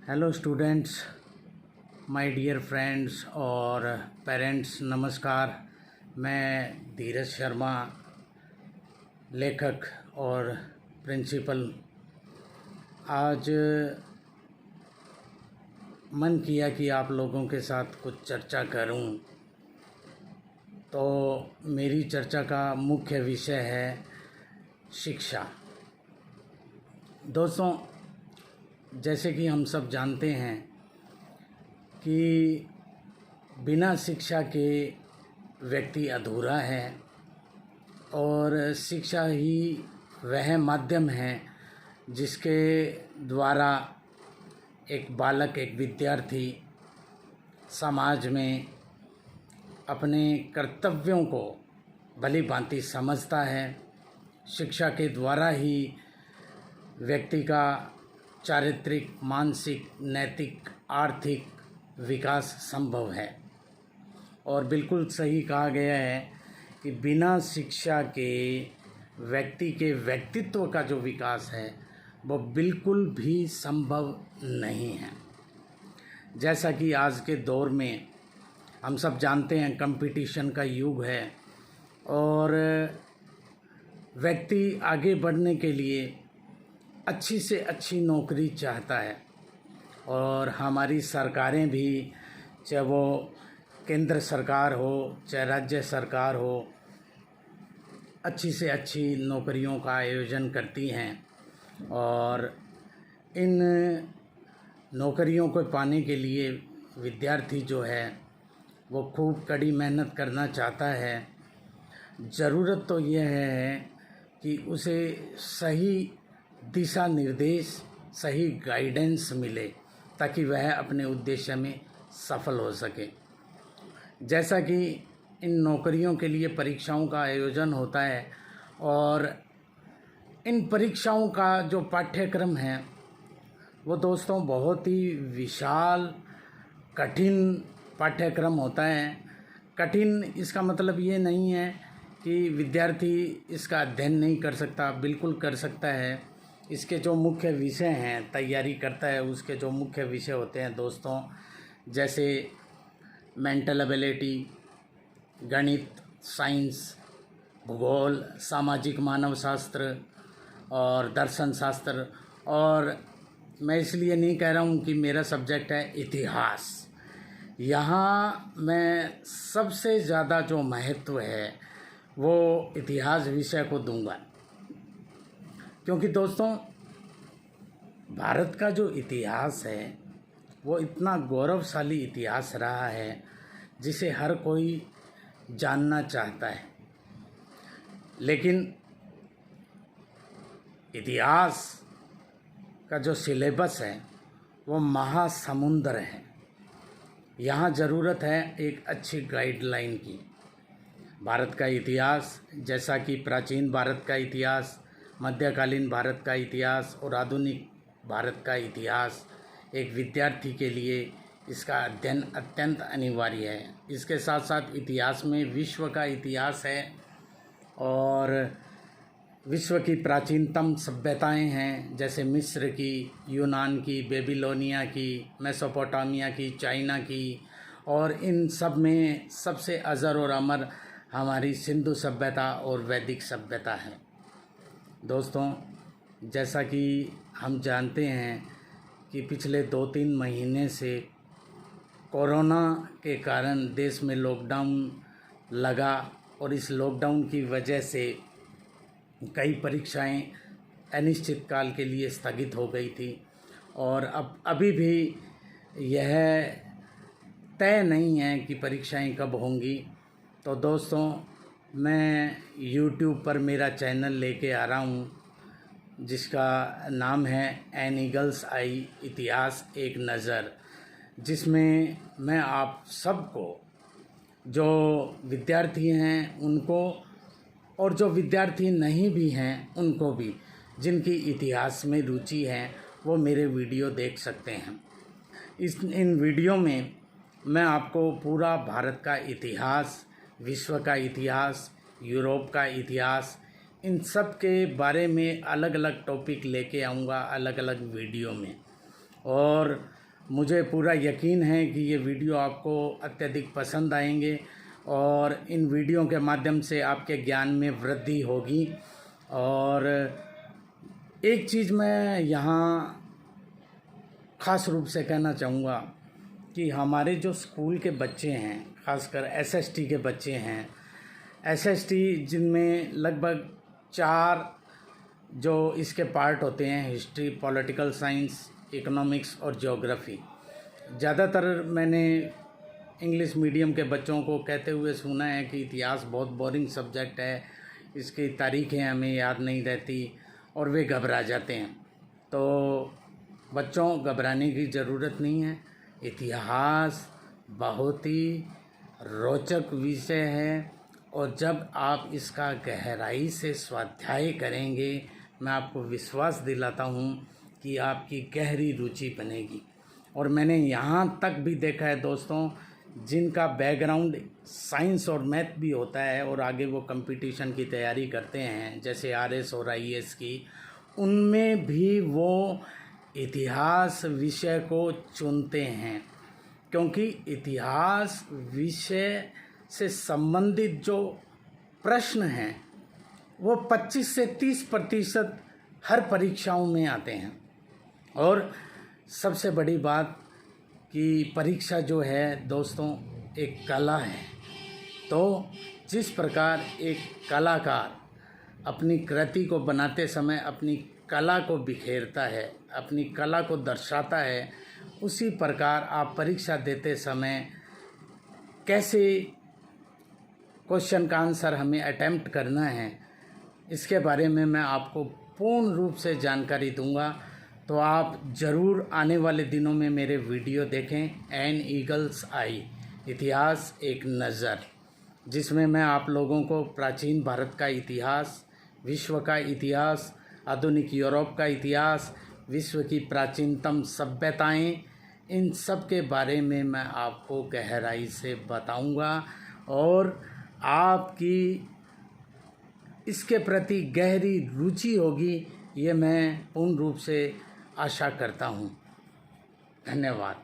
Hello students, my dear friends और parents, नमस्कार। मैं धीरज शर्मा, लेखक और प्रिंसिपल। आज मन किया कि आप लोगों के साथ कुछ चर्चा करूं। तो मेरी चर्चा का मुख्य विषय है शिक्षा। दोस्तों, जैसे कि हम सब जानते हैं कि बिना शिक्षा के व्यक्ति अधूरा है और शिक्षा ही वह माध्यम है जिसके द्वारा एक बालक, एक विद्यार्थी समाज में अपने कर्तव्यों को भली भांति समझता है। शिक्षा के द्वारा ही व्यक्ति का चारित्रिक, मानसिक, नैतिक, आर्थिक विकास संभव है। और बिल्कुल सही कहा गया है कि बिना शिक्षा के व्यक्ति के व्यक्तित्व का जो विकास है वो बिल्कुल भी संभव नहीं है। जैसा कि आज के दौर में हम सब जानते हैं, कंपटीशन का युग है और व्यक्ति आगे बढ़ने के लिए अच्छी से अच्छी नौकरी चाहता है। और हमारी सरकारें भी, चाहे वो केंद्र सरकार हो चाहे राज्य सरकार हो, अच्छी से अच्छी नौकरियों का आयोजन करती हैं। और इन नौकरियों को पाने के लिए विद्यार्थी जो है वो खूब कड़ी मेहनत करना चाहता है। ज़रूरत तो यह है कि उसे सही दिशा निर्देश, सही गाइडेंस मिले ताकि वह अपने उद्देश्य में सफल हो सके। जैसा कि इन नौकरियों के लिए परीक्षाओं का आयोजन होता है और इन परीक्षाओं का जो पाठ्यक्रम है वो दोस्तों बहुत ही विशाल, कठिन पाठ्यक्रम होता है। कठिन इसका मतलब ये नहीं है कि विद्यार्थी इसका अध्ययन नहीं कर सकता, बिल्कुल कर सकता है। इसके जो मुख्य विषय हैं, तैयारी करता है उसके जो मुख्य विषय होते हैं दोस्तों, जैसे मेंटल एबिलिटी, गणित, साइंस, भूगोल, सामाजिक मानव शास्त्र और दर्शन शास्त्र। और मैं इसलिए नहीं कह रहा हूँ कि मेरा सब्जेक्ट है इतिहास। यहाँ मैं सबसे ज़्यादा जो महत्व है वो इतिहास विषय को दूंगा, क्योंकि दोस्तों भारत का जो इतिहास है वो इतना गौरवशाली इतिहास रहा है जिसे हर कोई जानना चाहता है। लेकिन इतिहास का जो सिलेबस है वो महासमुंदर है। यहाँ ज़रूरत है एक अच्छी गाइडलाइन की। भारत का इतिहास, जैसा कि प्राचीन भारत का इतिहास, मध्यकालीन भारत का इतिहास और आधुनिक भारत का इतिहास, एक विद्यार्थी के लिए इसका अध्ययन अत्यंत अनिवार्य है। इसके साथ साथ इतिहास में विश्व का इतिहास है और विश्व की प्राचीनतम सभ्यताएं हैं, जैसे मिस्र की, यूनान की, बेबीलोनिया की, मेसोपोटामिया की, चाइना की। और इन सब में सबसे अजर और अमर हमारी सिंधु सभ्यता और वैदिक सभ्यता है। दोस्तों, जैसा कि हम जानते हैं कि पिछले 2-3 महीने से कोरोना के कारण देश में लॉकडाउन लगा और इस लॉकडाउन की वजह से कई परीक्षाएं अनिश्चित काल के लिए स्थगित हो गई थी। और अब अभी भी यह तय नहीं है कि परीक्षाएं कब होंगी। तो दोस्तों, मैं YouTube पर मेरा चैनल लेके आ रहा हूँ जिसका नाम है एन ईगल्स आई, इतिहास एक नज़र, जिसमें मैं आप सबको, जो विद्यार्थी हैं उनको और जो विद्यार्थी नहीं भी हैं उनको भी, जिनकी इतिहास में रुचि है वो मेरे वीडियो देख सकते हैं। इन वीडियो में मैं आपको पूरा भारत का इतिहास, विश्व का इतिहास, यूरोप का इतिहास, इन सब के बारे में अलग अलग टॉपिक लेके आऊँगा अलग अलग वीडियो में। और मुझे पूरा यकीन है कि ये वीडियो आपको अत्यधिक पसंद आएंगे और इन वीडियो के माध्यम से आपके ज्ञान में वृद्धि होगी। और एक चीज़ मैं यहाँ ख़ास रूप से कहना चाहूँगा कि हमारे जो स्कूल के बच्चे हैं, ख़ासकर एसएसटी के बच्चे हैं, एसएसटी जिनमें लगभग 4 जो इसके पार्ट होते हैं, हिस्ट्री, पॉलिटिकल साइंस, इकोनॉमिक्स और ज्योग्राफी। ज़्यादातर मैंने इंग्लिश मीडियम के बच्चों को कहते हुए सुना है कि इतिहास बहुत बोरिंग सब्जेक्ट है, इसकी तारीखें हमें याद नहीं रहती और वे घबरा जाते हैं। तो बच्चों, घबराने की ज़रूरत नहीं है। इतिहास बहुत ही रोचक विषय है और जब आप इसका गहराई से स्वाध्याय करेंगे, मैं आपको विश्वास दिलाता हूँ कि आपकी गहरी रुचि बनेगी। और मैंने यहाँ तक भी देखा है दोस्तों, जिनका बैकग्राउंड साइंस और मैथ भी होता है और आगे वो कंपटीशन की तैयारी करते हैं, जैसे आरएस और आईएएस की, उनमें भी वो इतिहास विषय को चुनते हैं, क्योंकि इतिहास विषय से संबंधित जो प्रश्न हैं वो 25 से 30% हर परीक्षाओं में आते हैं। और सबसे बड़ी बात कि परीक्षा जो है दोस्तों एक कला है। तो जिस प्रकार एक कलाकार अपनी कृति को बनाते समय अपनी कला को बिखेरता है, अपनी कला को दर्शाता है, उसी प्रकार आप परीक्षा देते समय कैसे क्वेश्चन का आंसर हमें अटेम्प्ट करना है, इसके बारे में मैं आपको पूर्ण रूप से जानकारी दूंगा। तो आप ज़रूर आने वाले दिनों में मेरे वीडियो देखें, एन ईगल्स आई, इतिहास एक नज़र, जिसमें मैं आप लोगों को प्राचीन भारत का इतिहास, विश्व का इतिहास, आधुनिक यूरोप का इतिहास, विश्व की प्राचीनतम सभ्यताएं, इन सब के बारे में मैं आपको गहराई से बताऊंगा और आपकी इसके प्रति गहरी रुचि होगी, ये मैं पूर्ण रूप से आशा करता हूँ। धन्यवाद।